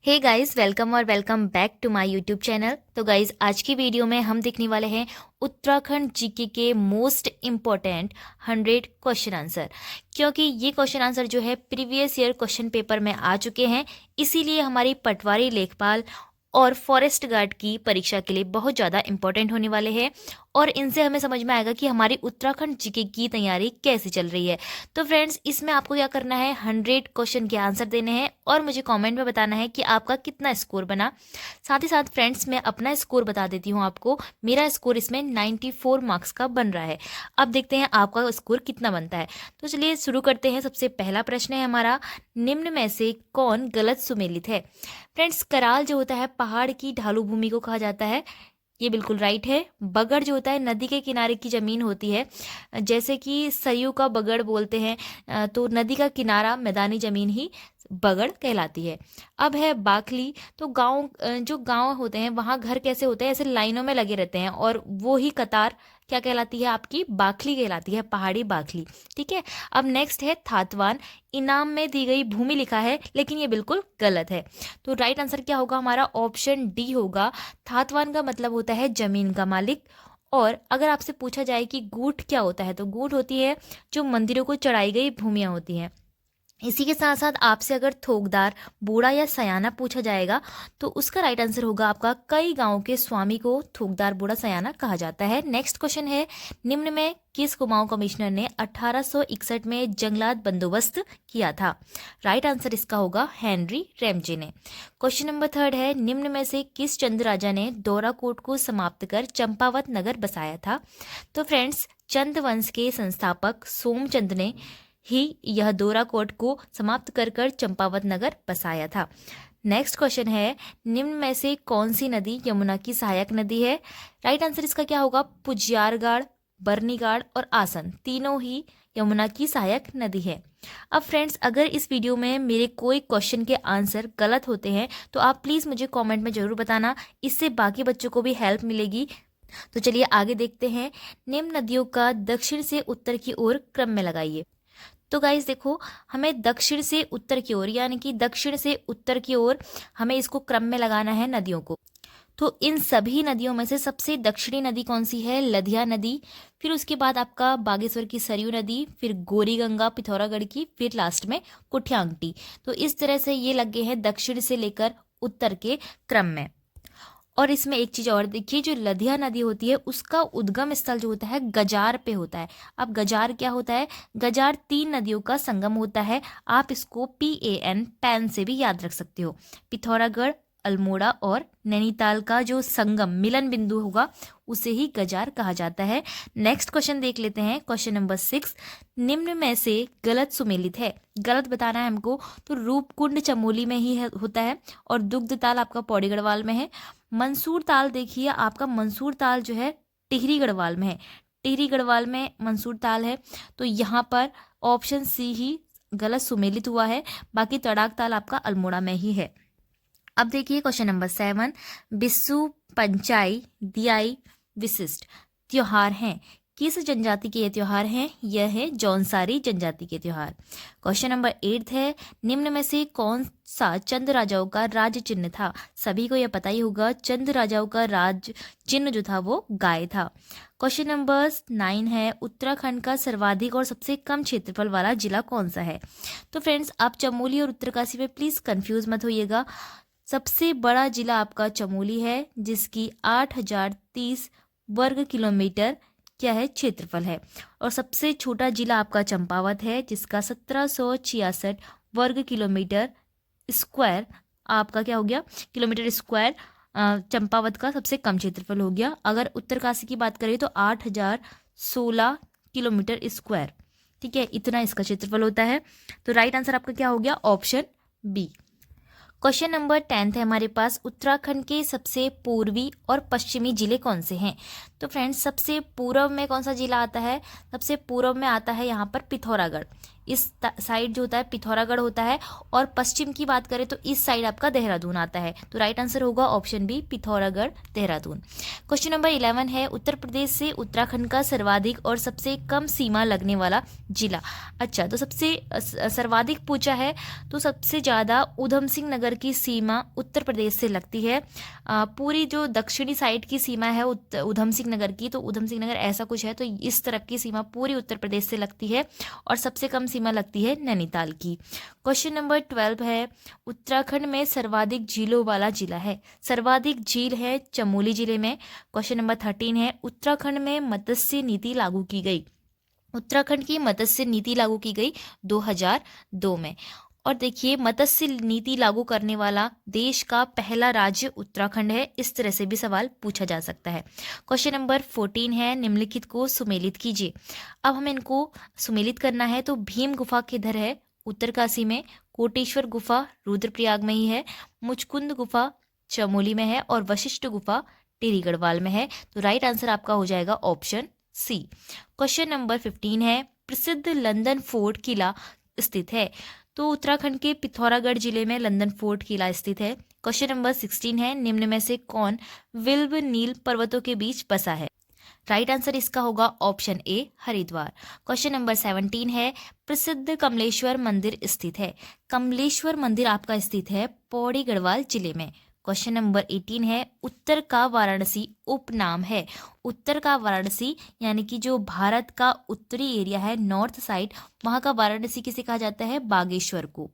हे guys, welcome और welcome back to my YouTube channel. तो guys, आज की वीडियो में हम देखने वाले हैं उत्तराखंड जीके के मोस्ट इम्पोर्टेंट 100 क्वेश्चन आंसर। क्योंकि ये क्वेश्चन आंसर जो है प्रीवियस ईयर क्वेश्चन पेपर में आ चुके हैं, इसीलिए हमारी पटवारी लेखपाल और फॉरेस्ट गार्ड की परीक्षा के लिए बहुत ज़्यादा इंपॉर्टेंट होने वाले हैं। और इनसे हमें समझ में आएगा कि हमारी उत्तराखंड जीके की तैयारी कैसे चल रही है। तो फ्रेंड्स, इसमें आपको क्या करना है, 100 क्वेश्चन के आंसर देने हैं और मुझे कमेंट में बताना है कि आपका कितना स्कोर बना। साथ ही साथ फ्रेंड्स, मैं अपना स्कोर बता देती हूँ आपको। मेरा स्कोर इसमें 94 मार्क्स का बन रहा है। अब देखते हैं आपका स्कोर कितना बनता है। तो चलिए शुरू करते हैं। सबसे पहला प्रश्न है हमारा, निम्न में से कौन गलत सुमेलित है। फ्रेंड्स, कराल जो होता है पहाड़ की ढालू भूमि को कहा जाता है, ये बिल्कुल राइट है। बगड़ जो होता है नदी के किनारे की जमीन होती है, जैसे कि सरयू का बगड़ बोलते हैं, तो नदी का किनारा मैदानी जमीन ही बगड़ कहलाती है। अब है बाखली, तो गांव, जो गांव होते हैं वहाँ घर कैसे होते हैं, ऐसे लाइनों में लगे रहते हैं और वो ही कतार क्या कहलाती है, आपकी बाखली कहलाती है, पहाड़ी बाखली। ठीक है। अब नेक्स्ट है थातवान, इनाम में दी गई भूमि लिखा है, लेकिन ये बिल्कुल गलत है। तो राइट आंसर क्या होगा हमारा, ऑप्शन डी होगा। थातवान का मतलब होता है जमीन का मालिक। और अगर आपसे पूछा जाए कि गूठ क्या होता है, तो गूठ होती है जो मंदिरों को चढ़ाई गई भूमियाँ होती हैं। इसी के साथ साथ आपसे अगर थोकदार, बूढ़ा या सयाना पूछा जाएगा, तो उसका राइट आंसर होगा आपका, कई गांवों के स्वामी को थोकदार, बूढ़ा, सयाना कहा जाता है। नेक्स्ट क्वेश्चन है, निम्न में किस कुमाऊं कमिश्नर ने 1861 में जंगलात बंदोबस्त किया था। राइट आंसर इसका होगा हेनरी रेमजे ने। क्वेश्चन नंबर 3 है, निम्न में से किस चंद राजा ने दोराकोट को समाप्त कर चंपावत नगर बसाया था। तो फ्रेंड्स, चंद वंश के संस्थापक सोमचंद ने ही यह दोराकोट को समाप्त कर कर चंपावत नगर बसाया था। नेक्स्ट क्वेश्चन है, निम्न में से कौन सी नदी यमुना की सहायक नदी है। राइट आंसर इसका क्या होगा, पुजियारगाड़, बर्नीगाड़ और आसन, तीनों ही यमुना की सहायक नदी है। अब फ्रेंड्स, अगर इस वीडियो में मेरे कोई क्वेश्चन के आंसर गलत होते हैं तो आप प्लीज़ मुझे कमेंट में ज़रूर बताना, इससे बाकी बच्चों को भी हेल्प मिलेगी। तो चलिए आगे देखते हैं। निम्न नदियों का दक्षिण से उत्तर की ओर क्रम में लगाइए। तो गाइस देखो, हमें दक्षिण से उत्तर की ओर, यानी कि दक्षिण से उत्तर की ओर हमें इसको क्रम में लगाना है नदियों को। तो इन सभी नदियों में से सबसे दक्षिणी नदी कौन सी है, लधिया नदी। फिर उसके बाद आपका बागेश्वर की सरयू नदी, फिर गौरी गंगा पिथौरागढ़ की, फिर लास्ट में कुठियांगटी। तो इस तरह से ये लगे हैं दक्षिण से लेकर उत्तर के क्रम में। और इसमें एक चीज़ और देखिए, जो लधिया नदी होती है उसका उद्गम स्थल जो होता है गजार पे होता है। अब गजार क्या होता है, गजार 3 नदियों का संगम होता है। आप इसको PAN, पैन से भी याद रख सकते हो। पिथौरागढ़, अल्मोड़ा और नैनीताल का जो संगम मिलन बिंदु होगा उसे ही गजार कहा जाता है। नेक्स्ट क्वेश्चन देख लेते हैं, क्वेश्चन नंबर 6, निम्न में से गलत सुमेलित है। गलत बताना है हमको। तो रूपकुंड चमोली में ही होता है और दुग्ध ताल आपका पौड़ी गढ़वाल में है। मंसूर ताल देखिए, आपका मंसूर ताल जो है टिहरी गढ़वाल में है। टिहरी गढ़वाल में मंसूर ताल है। तो यहाँ पर ऑप्शन सी ही गलत सुमेलित हुआ है, बाकी तड़ाक ताल आपका अल्मोड़ा में ही है। अब देखिए क्वेश्चन नंबर 7, बिस्सू, पंचाई, दियाई विशिष्ट त्योहार हैं। किस जनजाति के ये त्योहार हैं, यह है जौनसारी जनजाति के त्योहार। क्वेश्चन नंबर 8 है, निम्न में से कौन सा चंद राजाओं का राज चिन्ह था। सभी को यह पता ही होगा, चंद राजाओं का राज चिन्ह जो था वो गाय था। क्वेश्चन नंबर 9 है, उत्तराखंड का सर्वाधिक और सबसे कम क्षेत्रफल वाला जिला कौन सा है। तो फ्रेंड्स, आप चमोली और उत्तरकाशी में प्लीज़ कंफ्यूज मत होइएगा। सबसे बड़ा जिला आपका चमोली है, जिसकी 8030 वर्ग किलोमीटर क्या है, क्षेत्रफल है। और सबसे छोटा जिला आपका चंपावत है, जिसका 1766 वर्ग किलोमीटर स्क्वायर आपका क्या हो गया, किलोमीटर स्क्वायर चंपावत का सबसे कम क्षेत्रफल हो गया। अगर उत्तरकाशी की बात करें तो 8016 किलोमीटर स्क्वायर। ठीक है, इतना इसका क्षेत्रफल होता है। तो राइट आंसर आपका क्या हो गया, ऑप्शन बी। क्वेश्चन नंबर 10 है हमारे पास, उत्तराखंड के सबसे पूर्वी और पश्चिमी जिले कौन से हैं। तो फ्रेंड्स, सबसे पूर्व में कौन सा जिला आता है, सबसे पूर्व में आता है यहाँ पर पिथौरागढ़। इस साइड जो होता है पिथौरागढ़ होता है, और पश्चिम की बात करें तो इस साइड आपका देहरादून आता है। तो राइट आंसर होगा option B, Pithoragarh Dehradun. Question number 11 है, उत्तर प्रदेश से उत्तराखंड का सर्वाधिक और सबसे कम सीमा लगने वाला जिला। अच्छा, तो सबसे सर्वाधिक पूछा है, तो सबसे ज़्यादा ऊधम सिंह नगर की सीमा उत्तर प्रदेश से लगती है। पूरी जो दक्षिणी साइड की सीमा है ऊधम सिंह नगर की, तो ऊधम सिंह नगर ऐसा कुछ है, तो इस तरफ की सीमा पूरी उत्तर प्रदेश से लगती है, और सबसे कम सीमा लगती है नैनीताल की। क्वेश्चन नंबर 12 है, उत्तराखंड में सर्वाधिक झीलों वाला जिला है। सर्वाधिक झील है चमोली जिले में। क्वेश्चन नंबर 13 है, उत्तराखंड में मत्स्य नीति लागू की गई। उत्तराखंड की मत्स्य नीति लागू की गई 2002 में। और देखिए, मत्स्य नीति लागू करने वाला देश का पहला राज्य उत्तराखंड है। इस तरह से भी सवाल पूछा जा सकता है। क्वेश्चन नंबर 14 है, निम्नलिखित को सुमेलित कीजिए। अब हमें इनको सुमेलित करना है, तो भीम गुफा किधर है? उत्तरकाशी में। कोटेश्वर गुफा रुद्रप्रयाग में ही है। मुचकुंद गुफा चमोली में है, और वशिष्ठ गुफा टिहरी गढ़वाल में है। तो राइट आंसर आपका हो जाएगा ऑप्शन सी। क्वेश्चन नंबर 15 है, प्रसिद्ध लंदन फोर्ट किला स्थित है। तो उत्तराखंड के पिथौरागढ़ जिले में लंदन फोर्ट किला स्थित है। क्वेश्चन नंबर 16 है, निम्न में से कौन विल्व नील पर्वतों के बीच बसा है? राइट आंसर इसका होगा option A, Haridwar. Question number 17 है, प्रसिद्ध कमलेश्वर मंदिर स्थित है। कमलेश्वर मंदिर आपका स्थित है पौड़ी गढ़वाल जिले में। क्वेश्चन नंबर 18 है, उत्तर का वाराणसी उपनाम है। उत्तर का वाराणसी यानी कि जो भारत का उत्तरी एरिया है, नॉर्थ साइड, वहाँ का वाराणसी किसे कहा जाता है? बागेश्वर को।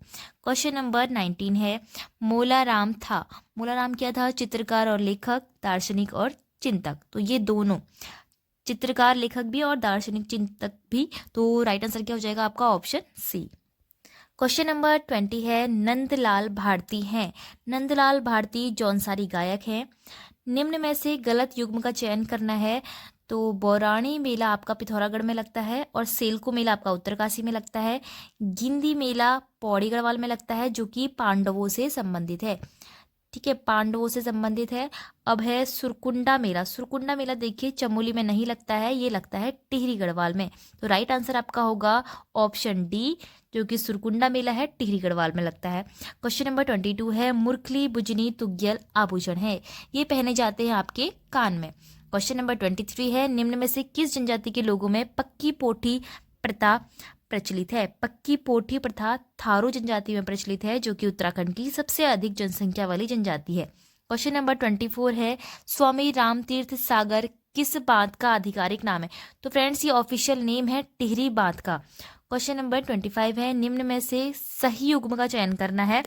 क्वेश्चन नंबर 19 है, मोलाराम था। मोलाराम क्या था? चित्रकार और लेखक, दार्शनिक और चिंतक। तो ये दोनों, चित्रकार, लेखक भी और दार्शनिक चिंतक भी। तो राइट आंसर क्या हो जाएगा आपका? Option C. क्वेश्चन नंबर 20 है, नंदलाल भारती हैं। नंदलाल भारती जौनसारी गायक हैं। निम्न में से गलत युग्म का चयन करना है। तो बौराणी मेला आपका पिथौरागढ़ में लगता है, और सेलकू मेला आपका उत्तरकाशी में लगता है। गिंदी मेला पौड़ी गढ़वाल में लगता है, जो कि पांडवों से संबंधित है। ठीक है, पांडवों से संबंधित है। अब है सुरकुंडा मेला। सुरकुंडा मेला देखिए चमोली में नहीं लगता है, ये लगता है टिहरी गढ़वाल में। तो राइट आंसर आपका होगा ऑप्शन डी, जो कि सुरकुंडा मेला है, टिहरी गढ़वाल में लगता है। क्वेश्चन नंबर 22 है, मुरखली बुजनी तुग्यल आभूषण है। ये पहने जाते हैं आपके कान में। क्वेश्चन नंबर 23 है, निम्न में से किस जनजाति के लोगों में पक्की पोठी प्रथा प्रचलित है? पक्की पोठी प्रथा थारू जनजाति में प्रचलित है, जो कि उत्तराखंड की सबसे अधिक जनसंख्या वाली जनजाति है। क्वेश्चन नंबर 24 है, स्वामी रामतीर्थ सागर किस बांध का आधिकारिक नाम है? तो फ्रेंड्स, ये ऑफिशियल नेम है टिहरी बांध का। क्वेश्चन नंबर 25 है, निम्न में से सही युग्म का चयन करना है।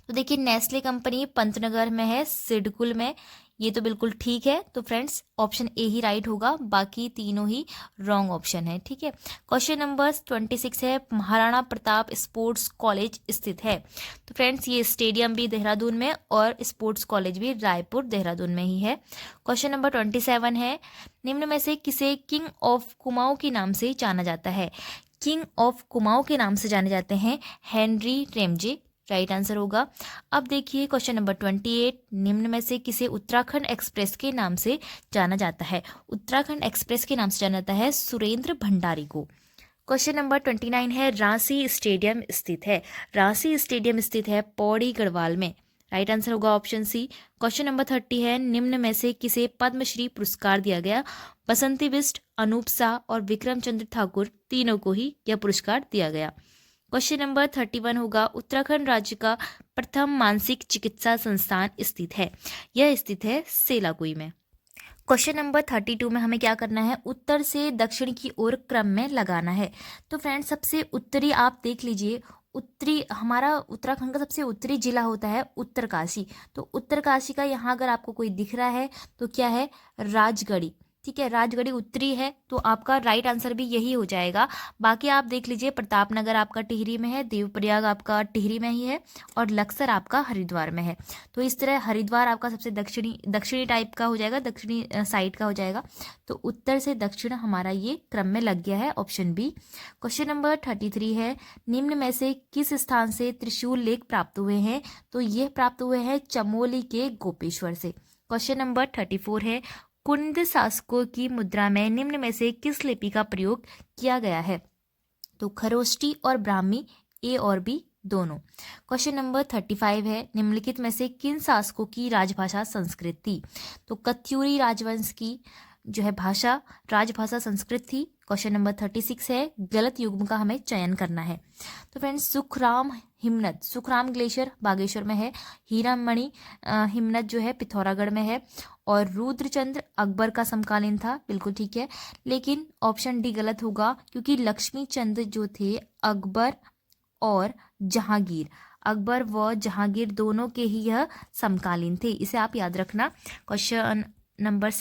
तो देखिए, नेस्ले कंपनी पंतनगर में है, सिडकुल में। ये तो बिल्कुल ठीक है। तो friends, option A he right होगा, बाकी तीनों ही रॉन्ग ऑप्शन है। ठीक है। क्वेश्चन नंबर 26 है, महाराणा प्रताप स्पोर्ट्स कॉलेज स्थित है। तो फ्रेंड्स, ये स्टेडियम भी देहरादून में और स्पोर्ट्स कॉलेज भी रायपुर देहरादून में ही है। क्वेश्चन नंबर 27 है, निम्न में से किसे किंग ऑफ कुमाऊं के नाम से जाना जाता है? किंग ऑफ कुमाऊं के नाम से जाने जाते हैं हेनरी रेमजे। राइट आंसर होगा। अब देखिए क्वेश्चन नंबर 28, निम्न में से किसे उत्तराखंड एक्सप्रेस के नाम से जाना जाता है? उत्तराखंड एक्सप्रेस के नाम से जाना जाता है सुरेंद्र भंडारी को। क्वेश्चन नंबर 29 है, रांसी स्टेडियम स्थित है। रांसी स्टेडियम स्थित है पौड़ी गढ़वाल में। राइट आंसर होगा ऑप्शन सी। क्वेश्चन नंबर 30 है, निम्न में से किसे पद्मश्री पुरस्कार दिया गया? बसंती बिष्ट, अनूप शाह और विक्रम चंद्र ठाकुर, तीनों को ही यह पुरस्कार दिया गया। क्वेश्चन नंबर 31 होगा, उत्तराखंड राज्य का प्रथम मानसिक चिकित्सा संस्थान स्थित है। यह स्थित है सेलाकुई में। क्वेश्चन नंबर 32 में हमें क्या करना है? उत्तर से दक्षिण की ओर क्रम में लगाना है। तो फ्रेंड्स, सबसे उत्तरी आप देख लीजिए, उत्तरी, हमारा उत्तराखंड का सबसे उत्तरी जिला होता है उत्तरकाशी। तो उत्तरकाशी का यहाँ अगर आपको कोई दिख रहा है तो क्या है? राजगढ़ी। ठीक है, राजगढ़ी उत्तरी है, तो आपका राइट आंसर भी यही हो जाएगा। बाकी आप देख लीजिए, प्रतापनगर आपका टिहरी में है, देवप्रयाग आपका टिहरी में ही है, और लक्सर आपका हरिद्वार में है। तो इस तरह हरिद्वार आपका सबसे दक्षिणी टाइप का हो जाएगा, दक्षिणी साइड का हो जाएगा। तो उत्तर से दक्षिण हमारा ये क्रम में लग गया है, ऑप्शन बी। क्वेश्चन नंबर 33 है, निम्न में से किस स्थान से त्रिशूल लेख प्राप्त हुए हैं? तो ये प्राप्त हुए हैं चमोली के गोपेश्वर से। क्वेश्चन नंबर 34 है, कुंद शासकों की मुद्रा में निम्न में से किस लिपि का प्रयोग किया गया है? तो खरोष्टी और ब्राह्मी, ए और बी दोनों। क्वेश्चन नंबर 35 है, निम्नलिखित में से किन शासकों की राजभाषा संस्कृत थी? तो कत्यूरी राजवंश की जो है भाषा राजभाषा संस्कृत थी। क्वेश्चन नंबर 36 है, गलत युग्म का हमें चयन करना है। तो फ्रेंड्स, सुखराम हिमनद, सुखराम ग्लेशियर बागेश्वर में है। हीरामणि हिमनद जो है पिथौरागढ़ में है। और रुद्रचंद्र अकबर का समकालीन था, बिल्कुल ठीक है। लेकिन ऑप्शन डी गलत होगा, क्योंकि लक्ष्मी चंद जो थे अकबर और जहांगीर, अकबर व जहांगीर दोनों के ही यह समकालीन थे। इसे आप याद रखना। क्वेश्चन नंबर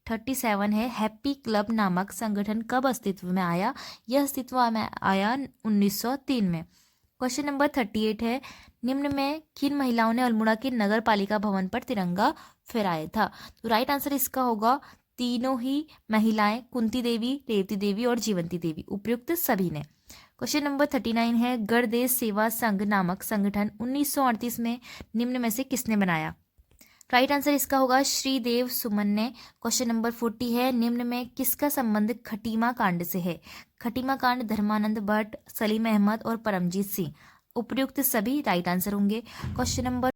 37 है, हैप्पी क्लब नामक संगठन कब अस्तित्व में आया? यह अस्तित्व में आया 1903 में। क्वेश्चन नंबर 38 है, निम्न में किन महिलाओं ने अल्मोड़ा के नगर पालिका भवन पर तिरंगा फहराया था? तो राइट आंसर इसका होगा तीनों ही महिलाएं, कुंती देवी, रेवती देवी और जीवंती देवी, उपयुक्त सभी ने। क्वेश्चन नंबर 39 है, गणदेश सेवा संघ नामक संगठन 1938 में निम्न में से किसने बनाया? राइट आंसर इसका होगा श्रीदेव सुमन ने। क्वेश्चन नंबर 40 है, निम्न में किसका संबंध खटीमा कांड से है? खटीमा कांड धर्मानंद भट्ट, सलीम अहमद और परमजीत सिंह, उपयुक्त सभी राइट आंसर होंगे। क्वेश्चन नंबर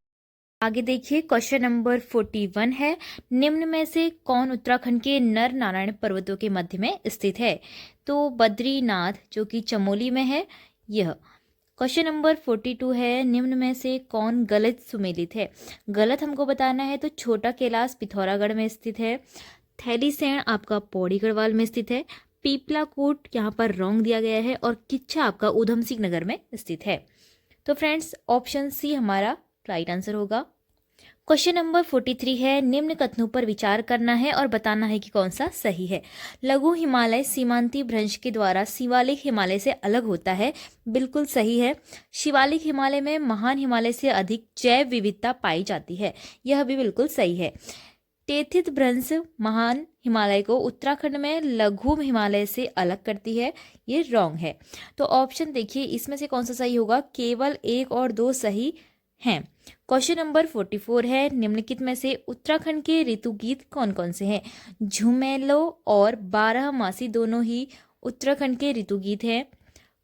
आगे देखिए, क्वेश्चन नंबर 41 है, निम्न में से कौन उत्तराखंड के नर नारायण पर्वतों के मध्य में स्थित है? तो बद्रीनाथ जो कि चमोली में है यह। क्वेश्चन नंबर 42 है, निम्न में से कौन गलत सुमेलित है? गलत हमको बताना है, तो छोटा कैलाश पिथौरागढ़ में स्थित है। थैलीसैंण आपका पौड़ी गढ़वाल में स्थित है। पीपलाकोट यहाँ पर रॉन्ग दिया गया है। और किच्छा आपका ऊधम सिंह नगर में स्थित है। तो फ्रेंड्स, ऑप्शन सी हमारा राइट आंसर होगा। क्वेश्चन नंबर 43 है, निम्न कथनों पर विचार करना है और बताना है कि कौन सा सही है। लघु हिमालय सीमांती भ्रंश के द्वारा शिवालिक हिमालय से अलग होता है, बिल्कुल सही है। शिवालिक हिमालय में महान हिमालय से अधिक जैव विविधता पाई जाती है, यह भी बिल्कुल सही है। टेथित भ्रंश महान हिमालय को उत्तराखंड में लघु हिमालय से अलग करती है, ये रॉन्ग है। तो ऑप्शन देखिए, इसमें से कौन सा सही होगा? केवल 1 और 2 सही हैं। क्वेश्चन नंबर 44 है, निम्नलिखित में से उत्तराखंड के ऋतु गीत कौन कौन से हैं? झुमेलो और 12 मासी दोनों ही उत्तराखंड के ऋतु गीत हैं।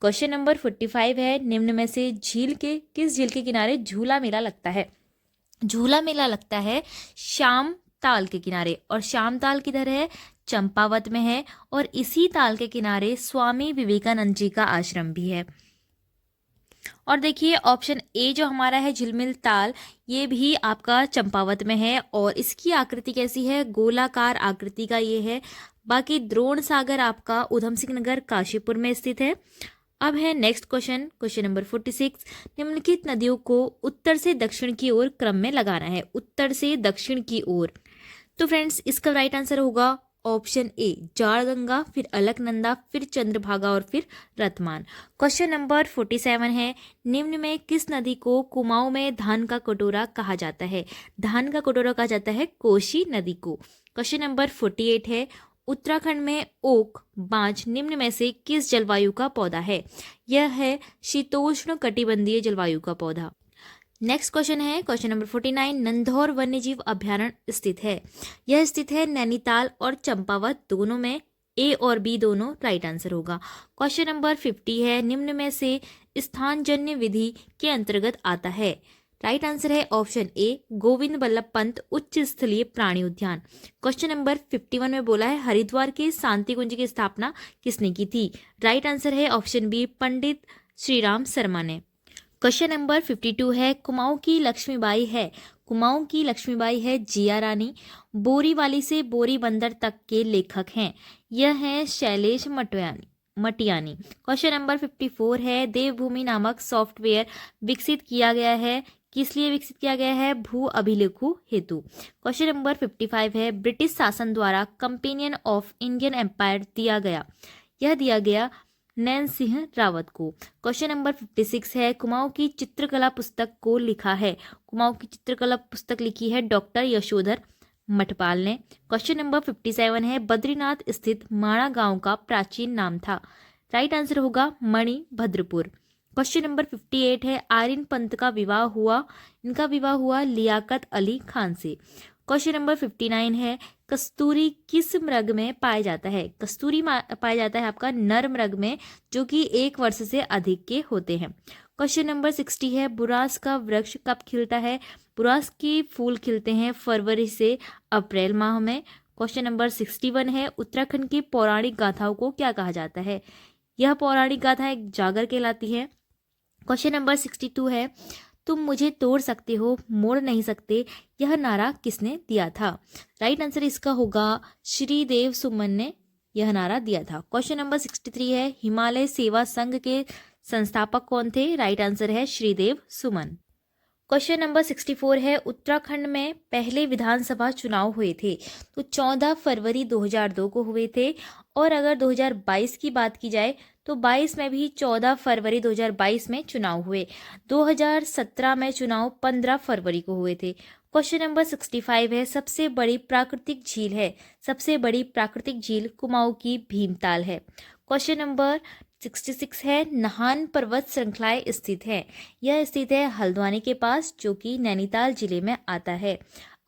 क्वेश्चन नंबर 45 है, निम्न में से किस झील के किनारे झूला मेला लगता है? झूला मेला लगता है श्याम ताल के किनारे। और श्याम ताल किधर है? चंपावत में है। और इसी ताल के किनारे स्वामी विवेकानंद जी का आश्रम भी है। और देखिए, ऑप्शन ए जो हमारा है झिलमिल ताल, ये भी आपका चंपावत में है। और इसकी आकृति कैसी है? गोलाकार आकृति का ये है। बाकी द्रोण सागर आपका ऊधम सिंह नगर काशीपुर में स्थित है। अब है नेक्स्ट क्वेश्चन, क्वेश्चन नंबर 46, निम्नलिखित नदियों को उत्तर से दक्षिण की ओर क्रम में लगाना है। उत्तर से दक्षिण की ओर। तो फ्रेंड्स, इसका राइट आंसर होगा ऑप्शन ए जाड़गंगा, फिर अलकनंदा, फिर चंद्रभागा और फिर रतमान। क्वेश्चन नंबर 47 है, निम्न में किस नदी को कुमाऊं में धान का कटोरा कहा जाता है? धान का कटोरा कहा जाता है कोशी नदी को। क्वेश्चन नंबर 48 है, उत्तराखंड में ओक बांज निम्न में से किस जलवायु का पौधा है? यह है शीतोष्ण कटिबंधीय जलवायु का पौधा। नेक्स्ट क्वेश्चन है क्वेश्चन नंबर 49, नंधौर वन्यजीव अभ्यारण्य स्थित है? यह स्थित है नैनीताल और चंपावत दोनों में। ए और बी दोनों राइट आंसर होगा। क्वेश्चन नंबर 50 है, निम्न में से स्थानजन्य विधि के अंतर्गत आता है? राइट आंसर है ऑप्शन ए गोविंद बल्लभ पंत उच्च स्थलीय प्राणी उद्यान। क्वेश्चन नंबर 51 में बोला है, हरिद्वार के शांति कुंज की स्थापना किसने की थी? राइट आंसर है ऑप्शन बी पंडित श्रीराम शर्मा ने। क्वेश्चन नंबर 52 है, कुमाऊं की लक्ष्मीबाई है? कुमाऊं की लक्ष्मीबाई है जिया रानी। बोरीवाली से बोरी बंदर तक के लेखक हैं? यह है शैलेश मटियानी। क्वेश्चन नंबर 54 है, देवभूमि नामक सॉफ्टवेयर विकसित किया गया है? किस लिए विकसित किया गया है? भू अभिलेखों हेतु। क्वेश्चन नंबर 55 है, ब्रिटिश शासन द्वारा कंपेनियन ऑफ इंडियन एम्पायर दिया गया? यह दिया गया नैन सिंह रावत को। क्वेश्चन नंबर 56 है, कुमाऊं की चित्रकला पुस्तक को लिखा है? कुमाऊं की चित्रकला पुस्तक लिखी है डॉक्टर यशोधर मठपाल ने। क्वेश्चन नंबर 57 है, बद्रीनाथ स्थित माणा गांव का प्राचीन नाम था? राइट आंसर होगा मणिभद्रपुर। क्वेश्चन नंबर 58 है आर्यन पंत का विवाह हुआ, इनका विवाह हुआ लियाकत अली खान से। क्वेश्चन नंबर 59 है कस्तूरी किस मृग में पाया जाता है। कस्तूरी पाया जाता है आपका नर मृग में, जो कि 1 वर्ष से अधिक के होते हैं। क्वेश्चन नंबर 60 है बुरांस का वृक्ष कब खिलता है। बुरांस के फूल खिलते हैं फरवरी से अप्रैल माह में। क्वेश्चन नंबर 61 है उत्तराखंड की पौराणिक गाथाओं को क्या कहा जाता है। यह पौराणिक गाथा एक जागर कहलाती है। क्वेश्चन नंबर 62 है तुम मुझे तोड़ सकते हो मोड़ नहीं सकते, यह नारा किसने दिया था। राइट आंसर इसका होगा श्रीदेव सुमन ने यह नारा दिया था। क्वेश्चन नंबर 63 है हिमालय सेवा संघ के संस्थापक कौन थे। राइट आंसर है श्रीदेव सुमन। क्वेश्चन नंबर 64 है उत्तराखंड में पहले विधानसभा चुनाव हुए थे, तो 14 फरवरी 2002 को हुए थे। और अगर 2022 की बात की जाए तो 22 में भी 14 फरवरी 2022 में चुनाव हुए। 2017 में चुनाव 15 फरवरी को हुए थे। क्वेश्चन नंबर 65 है सबसे बड़ी प्राकृतिक झील है। सबसे बड़ी प्राकृतिक झील कुमाऊं की भीमताल है। क्वेश्चन नंबर 66 है नाहन पर्वत श्रृंखलाएं स्थित है। यह स्थित है हल्द्वानी के पास, जो कि नैनीताल जिले में आता है।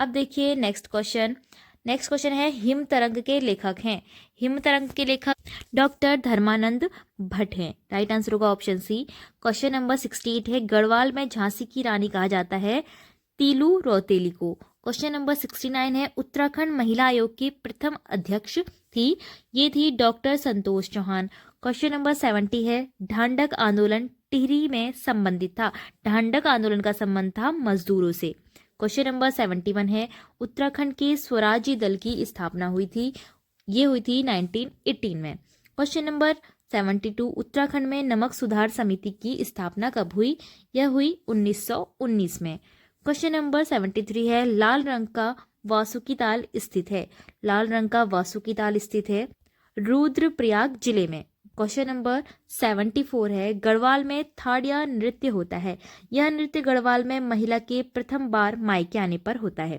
अब देखिए नेक्स्ट क्वेश्चन है हिम तरंग के लेखक हैं। हिम तरंग के लेखक डॉक्टर धर्मानंद भट्ट हैं। राइट आंसर होगा ऑप्शन सी। क्वेश्चन नंबर 68 है गढ़वाल में झांसी की रानी कहा जाता है तीलू रौतेली को। क्वेश्चन नंबर 69 है उत्तराखंड महिला आयोग की प्रथम अध्यक्ष थी, ये थी doctor Santosh Chauhan. Question number 70 है ढांढक आंदोलन टिहरी में संबंधित था। ढांढक आंदोलन का संबंध था मजदूरों से। क्वेश्चन नंबर 71 है उत्तराखंड के स्वराज्य दल की स्थापना हुई थी, ये हुई थी 1918 में। क्वेश्चन नंबर 72 उत्तराखंड में नमक सुधार समिति की स्थापना कब हुई। यह हुई 1919 में। क्वेश्चन नंबर 73 है लाल रंग का वासुकी ताल स्थित है। लाल रंग का वासुकी ताल स्थित है रुद्रप्रयाग जिले में। क्वेश्चन नंबर 74 है गढ़वाल में थाड़िया नृत्य होता है। यह नृत्य गढ़वाल में महिला के प्रथम बार मायके आने पर होता है।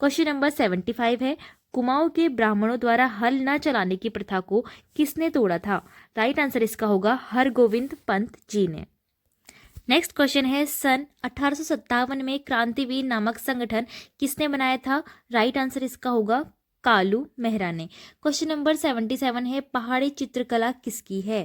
क्वेश्चन नंबर 75 है कुमाऊं के ब्राह्मणों द्वारा हल न चलाने की प्रथा को किसने तोड़ा था। राइट आंसर इसका होगा हरगोविंद पंत जी ने। नेक्स्ट क्वेश्चन है सन 1857 में क्रांतिवीर नामक संगठन किसने बनाया था। राइट आंसर इसका होगा कालू मेहरा ने। क्वेश्चन नंबर 77 है पहाड़ी चित्रकला किसकी है।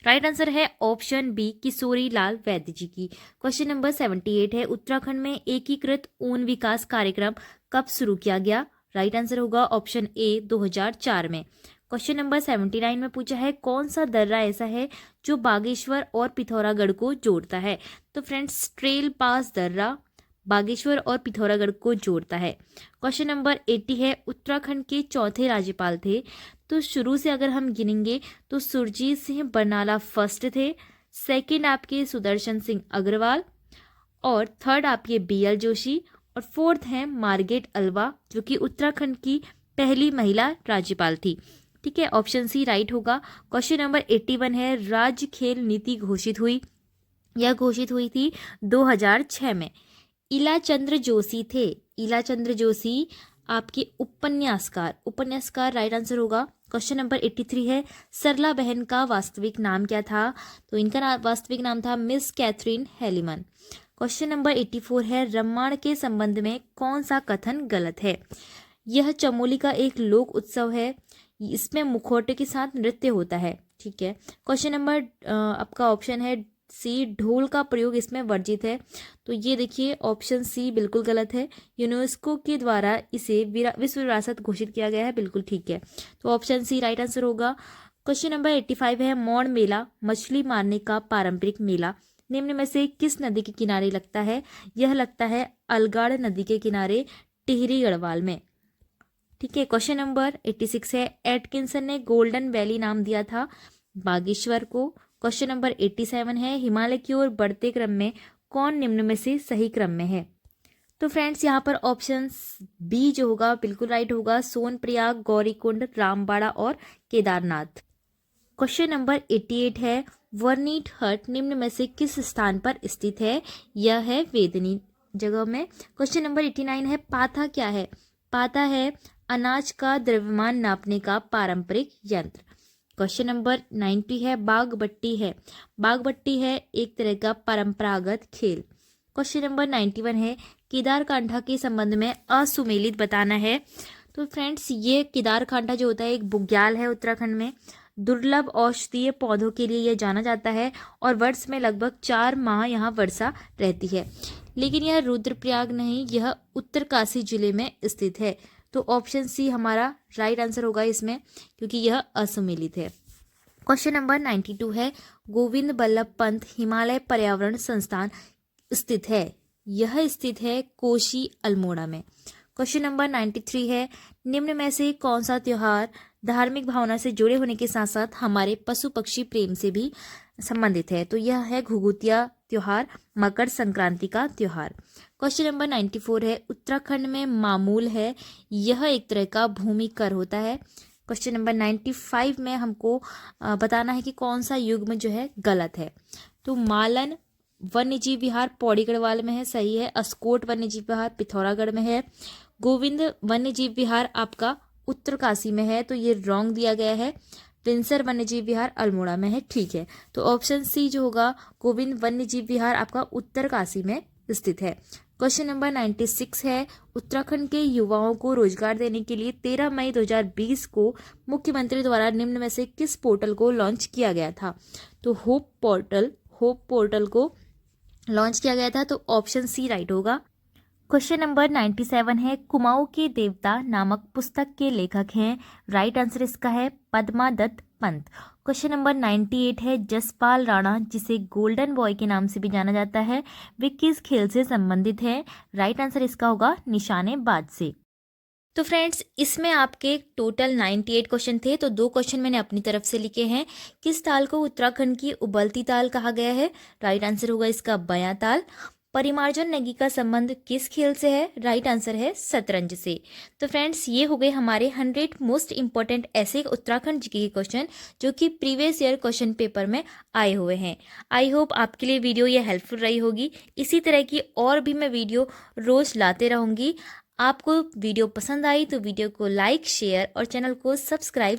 राइट आंसर है ऑप्शन बी किशोरी लाल वैद्य जी की। क्वेश्चन नंबर 78 है उत्तराखंड में एकीकृत ऊन विकास कार्यक्रम कब शुरू किया गया। राइट आंसर होगा ऑप्शन ए 2004 में। क्वेश्चन नंबर 79 में पूछा है कौन सा दर्रा ऐसा है जो बागेश्वर और पिथौरागढ़ को जोड़ता है। तो फ्रेंड्स ट्रेल पास दर्रा बागेश्वर और पिथौरागढ़ को जोड़ता है। क्वेश्चन नंबर 80 है उत्तराखंड के चौथे राज्यपाल थे। तो शुरू से अगर हम गिनेंगे तो सुरजीत सिंह बरनाला फर्स्ट थे, सेकंड आपके सुदर्शन सिंह अग्रवाल, और थर्ड आपके BL जोशी, और फोर्थ है मार्गरेट अल्वा, जो कि उत्तराखंड की पहली महिला राज्यपाल थी। ठीक है, ऑप्शन सी राइट होगा। क्वेश्चन नंबर 81 है राज्य खेल नीति घोषित हुई। यह घोषित हुई थी 2006 में। इलाचंद्र जोशी थे। इलाचंद्र जोशी आपके उपन्यासकार राइट आंसर होगा। क्वेश्चन नंबर 83 है सरला बहन का वास्तविक नाम क्या था। तो इनका वास्तविक नाम था मिस कैथरीन हेलीमन। क्वेश्चन नंबर 84 है रामायण के संबंध में कौन सा कथन गलत है। यह चमोली का एक लोक उत्सव है, इसमें मुखौटे के साथ नृत्य होता है। ठीक है, क्वेश्चन नंबर आपका ऑप्शन है सी ढोल का प्रयोग इसमें वर्जित है। तो ये देखिए ऑप्शन सी बिल्कुल गलत है। यूनेस्को के द्वारा इसे विश्व विरासत घोषित किया गया है, बिल्कुल ठीक है। तो ऑप्शन सी राइट आंसर होगा। क्वेश्चन नंबर 85 है मौन मेला मछली मारने का पारंपरिक मेला निम्न में से किस नदी के किनारे लगता है। यह लगता है अलगाड़ नदी के किनारे टिहरी गढ़वाल में। ठीक है, क्वेश्चन नंबर 86 है एटकिंसन ने गोल्डन वैली नाम दिया था बागेश्वर को। क्वेश्चन नंबर 87 है हिमालय की ओर बढ़ते क्रम में कौन निम्न में से सही क्रम में है। तो फ्रेंड्स यहाँ पर ऑप्शन बी जो होगा बिल्कुल राइट होगा, सोनप्रयाग, गौरीकुंड, रामबाड़ा और केदारनाथ। क्वेश्चन नंबर 88 है वर्निट हट निम्न में से किस स्थान पर स्थित है। यह है वेदनी जगह में। क्वेश्चन नंबर 89 है पाथा क्या है। पाथा है अनाज का द्रव्यमान नापने का पारंपरिक यंत्र। क्वेश्चन नंबर 90 है बागबट्टी है। बागबट्टी है एक तरह का परंपरागत खेल। क्वेश्चन नंबर 91 है केदारकांठा के संबंध में असुमेलित बताना है। तो फ्रेंड्स ये केदारकांठा जो होता है एक बुग्याल है उत्तराखंड में। दुर्लभ औषधीय पौधों के लिए यह जाना जाता है और वर्ष में लगभग 4 माह यहाँ वर्षा रहती है। लेकिन यह रुद्रप्रयाग नहीं, यह उत्तरकाशी जिले में स्थित है। तो ऑप्शन सी हमारा राइट आंसर होगा इसमें, क्योंकि यह असुमेलित है। क्वेश्चन नंबर 92 है गोविंद बल्लभ पंत हिमालय पर्यावरण संस्थान स्थित है। यह स्थित है कोशी अल्मोड़ा में। क्वेश्चन नंबर 93 है निम्न में से कौन सा त्योहार धार्मिक भावना से जुड़े होने के साथ साथ हमारे पशु पक्षी प्रेम से भी संबंधित है। तो यह है घुघुतिया त्योहार, मकर संक्रांति का त्योहार। क्वेश्चन नंबर 94 है उत्तराखंड में मामूल है। यह एक तरह का भूमि कर होता है। क्वेश्चन नंबर 95 में हमको बताना है कि कौन सा युग्म जो है गलत है। तो मालन वन्यजीव विहार पौड़ी गढ़वाल में है, सही है। अस्कोट वन्यजीव विहार पिथौरागढ़ में है। गोविंद वन्यजीव विहार आपका उत्तरकाशी में है, तो ये रॉन्ग दिया गया है। पिंसर वन्यजीव विहार अल्मोड़ा में है, ठीक है। तो ऑप्शन सी जो होगा गोविंद वन्यजीव विहार आपका उत्तरकाशी में स्थित है। क्वेश्चन नंबर 96 है उत्तराखंड के युवाओं को रोजगार देने के लिए 13 मई 2020 को मुख्यमंत्री द्वारा निम्न में से किस पोर्टल को लॉन्च किया गया था। तो होप पोर्टल को लॉन्च किया गया था, तो ऑप्शन सी राइट होगा। क्वेश्चन नंबर 97 है कुमाऊं के देवता नामक पुस्तक के लेखक हैं। राइट आंसर इसका है पद्मा दत्त पंत। क्वेश्चन नंबर 98 है जसपाल राणा जिसे गोल्डन बॉय के नाम से भी जाना जाता है, वे किस खेल से संबंधित है। राइट आंसर इसका होगा निशानेबाज से। तो फ्रेंड्स इसमें आपके टोटल 98 क्वेश्चन थे, तो 2 क्वेश्चन मैंने अपनी तरफ से लिखे हैं। किस ताल को उत्तराखंड की उबलती ताल कहा गया है। राइट आंसर होगा इसका बयां ताल। परिमार्जन नेगी का संबंध किस खेल से है। राइट आंसर है शतरंज से। तो फ्रेंड्स ये हो गए हमारे 100 मोस्ट इंपॉर्टेंट ऐसे उत्तराखंड जीके के क्वेश्चन जो कि प्रीवियस ईयर क्वेश्चन पेपर में आए हुए हैं। आई होप आपके लिए वीडियो ये हेल्पफुल रही होगी। इसी तरह की और भी मैं वीडियो रोज लाते रहूँगी। आपको वीडियो पसंद आई तो वीडियो को लाइक शेयर और चैनल को सब्सक्राइब